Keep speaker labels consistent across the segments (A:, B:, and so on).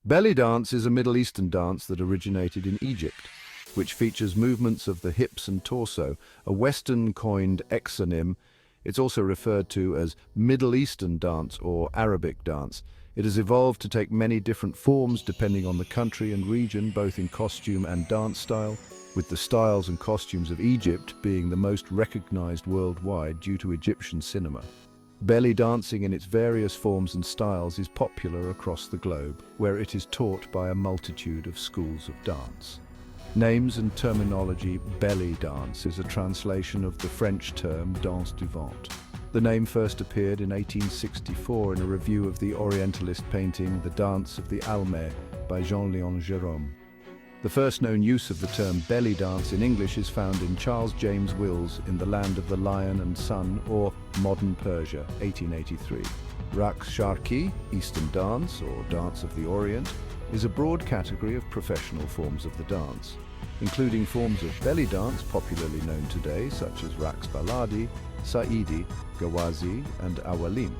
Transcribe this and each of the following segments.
A: Belly dance is a Middle Eastern dance that originated in Egypt, which features movements of the hips and torso, a Western-coined exonym. It's also referred to as Middle Eastern dance or Arabic dance. It has evolved to take many different forms depending on the country and region, both in costume and dance style, with the styles and costumes of Egypt being the most recognized worldwide due to Egyptian cinema. Belly dancing in its various forms and styles is popular across the globe, where it is taught by a multitude of schools of dance. Names and terminology. Belly dance is a translation of the French term danse du ventre. The name first appeared in 1864 in a review of the Orientalist painting The Dance of the Almeh by Jean-Léon Gérôme. The first known use of the term belly dance in English is found in Charles James Will's In the Land of the Lion and Sun, or Modern Persia, 1883. Raqs Sharqi, Eastern dance, or dance of the Orient, is a broad category of professional forms of the dance, including forms of belly dance popularly known today, such as Raqs Baladi, Saidi, Gawazi, and Awalim.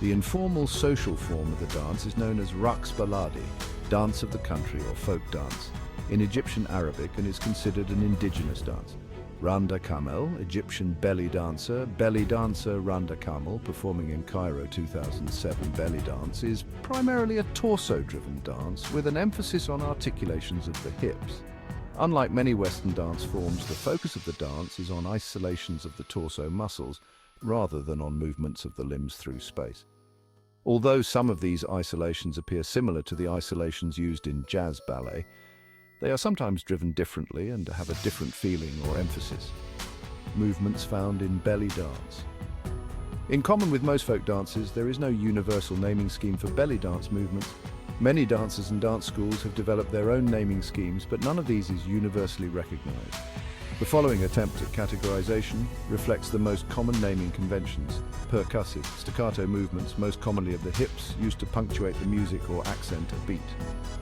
A: The informal social form of the dance is known as Raqs Baladi, dance of the country or folk dance, in Egyptian Arabic, and is considered an indigenous dance. Randa Kamel, Egyptian belly dancer Randa Kamel, performing in Cairo 2007 belly dance, is primarily a torso-driven dance with an emphasis on articulations of the hips. Unlike many Western dance forms, the focus of the dance is on isolations of the torso muscles rather than on movements of the limbs through space. Although some of these isolations appear similar to the isolations used in jazz ballet, they are sometimes driven differently and have a different feeling or emphasis. Movements found in belly dance. In common with most folk dances, there is no universal naming scheme for belly dance movements. Many dancers and dance schools have developed their own naming schemes, but none of these is universally recognized. The following attempt at categorization reflects the most common naming conventions. Percussive, staccato movements, most commonly of the hips, used to punctuate the music or accent a beat.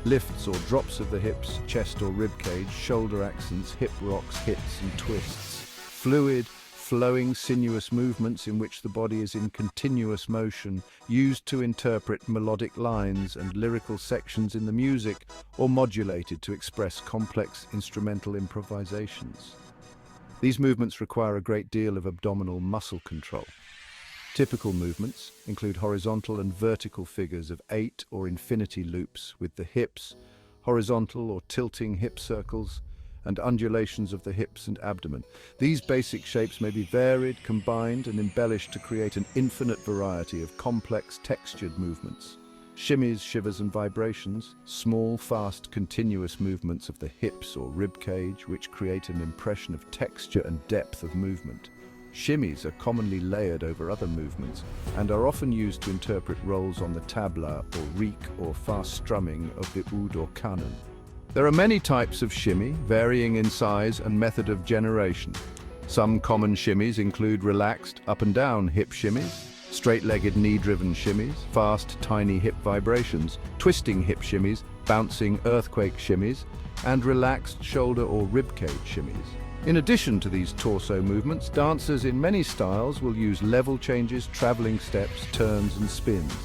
A: Lifts or drops of the hips, chest or rib cage, shoulder accents, hip rocks, hits and twists. Fluid, flowing, sinuous movements in which the body is in continuous motion, used to interpret melodic lines and lyrical sections in the music, or modulated to express complex instrumental improvisations. These movements require a great deal of abdominal muscle control. Typical movements include horizontal and vertical figures of 8 or infinity loops with the hips, horizontal or tilting hip circles, and undulations of the hips and abdomen. These basic shapes may be varied, combined, and embellished to create an infinite variety of complex, textured movements. Shimmies, shivers, and vibrations, small, fast, continuous movements of the hips or rib cage, which create an impression of texture and depth of movement. Shimmies are commonly layered over other movements and are often used to interpret roles on the tabla or reek or fast strumming of the oud or canon. There are many types of shimmy, varying in size and method of generation. Some common shimmies include relaxed up and down hip shimmies, straight-legged knee-driven shimmies, fast, tiny hip vibrations, twisting hip shimmies, bouncing earthquake shimmies, and relaxed shoulder or ribcage shimmies. In addition to these torso movements, dancers in many styles will use level changes, traveling steps, turns, and spins.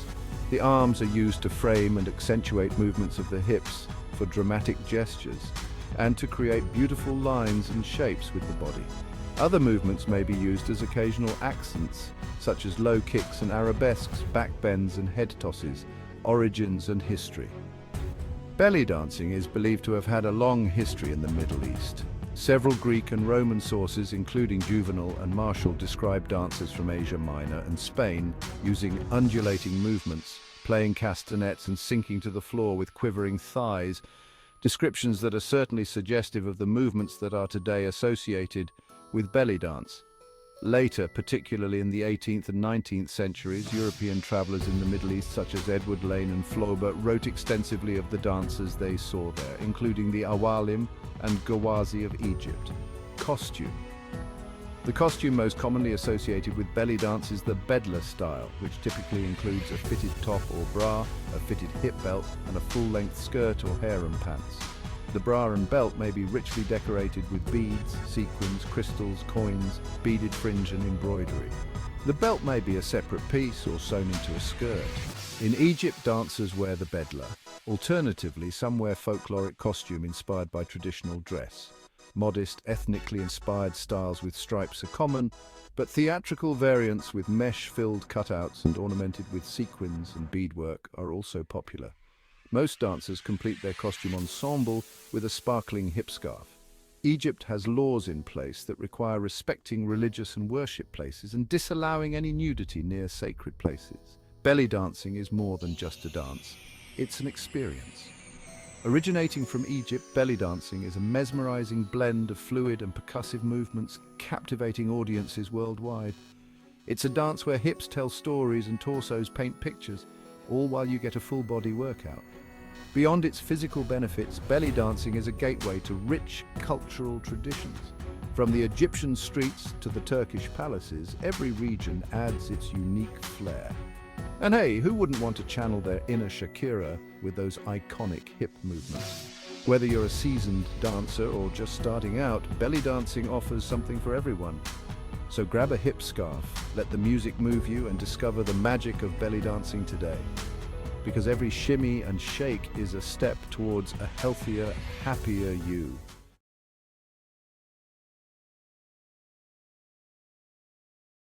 A: The arms are used to frame and accentuate movements of the hips for dramatic gestures, and to create beautiful lines and shapes with the body. Other movements may be used as occasional accents, such as low kicks and arabesques, backbends and head tosses. Origins and history. Belly dancing is believed to have had a long history in the Middle East. Several Greek and Roman sources, including Juvenal and Martial, describe dancers from Asia Minor and Spain using undulating movements, playing castanets and sinking to the floor with quivering thighs, descriptions that are certainly suggestive of the movements that are today associated with belly dance. Later, particularly in the 18th and 19th centuries, European travelers in the Middle East such as Edward Lane and Flaubert wrote extensively of the dancers they saw there, including the Awalim and Gawazi of Egypt. Costume. The costume most commonly associated with belly dance is the bedler style, which typically includes a fitted top or bra, a fitted hip belt, and a full-length skirt or harem pants. The bra and belt may be richly decorated with beads, sequins, crystals, coins, beaded fringe and embroidery. The belt may be a separate piece or sewn into a skirt. In Egypt, dancers wear the bedla. Alternatively, some wear folkloric costume inspired by traditional dress. Modest, ethnically inspired styles with stripes are common, but theatrical variants with mesh-filled cutouts and ornamented with sequins and beadwork are also popular. Most dancers complete their costume ensemble with a sparkling hip scarf. Egypt has laws in place that require respecting religious and worship places and disallowing any nudity near sacred places. Belly dancing is more than just a dance, it's an experience. Originating from Egypt, belly dancing is a mesmerizing blend of fluid and percussive movements, captivating audiences worldwide. It's a dance where hips tell stories and torsos paint pictures, all while you get a full-body workout. Beyond its physical benefits, belly dancing is a gateway to rich cultural traditions. From the Egyptian streets to the Turkish palaces, every region adds its unique flair. And hey, who wouldn't want to channel their inner Shakira with those iconic hip movements? Whether you're a seasoned dancer or just starting out, belly dancing offers something for everyone. So grab a hip scarf, let the music move you, and discover the magic of belly dancing today. Because every shimmy and shake is a step towards a healthier, happier you.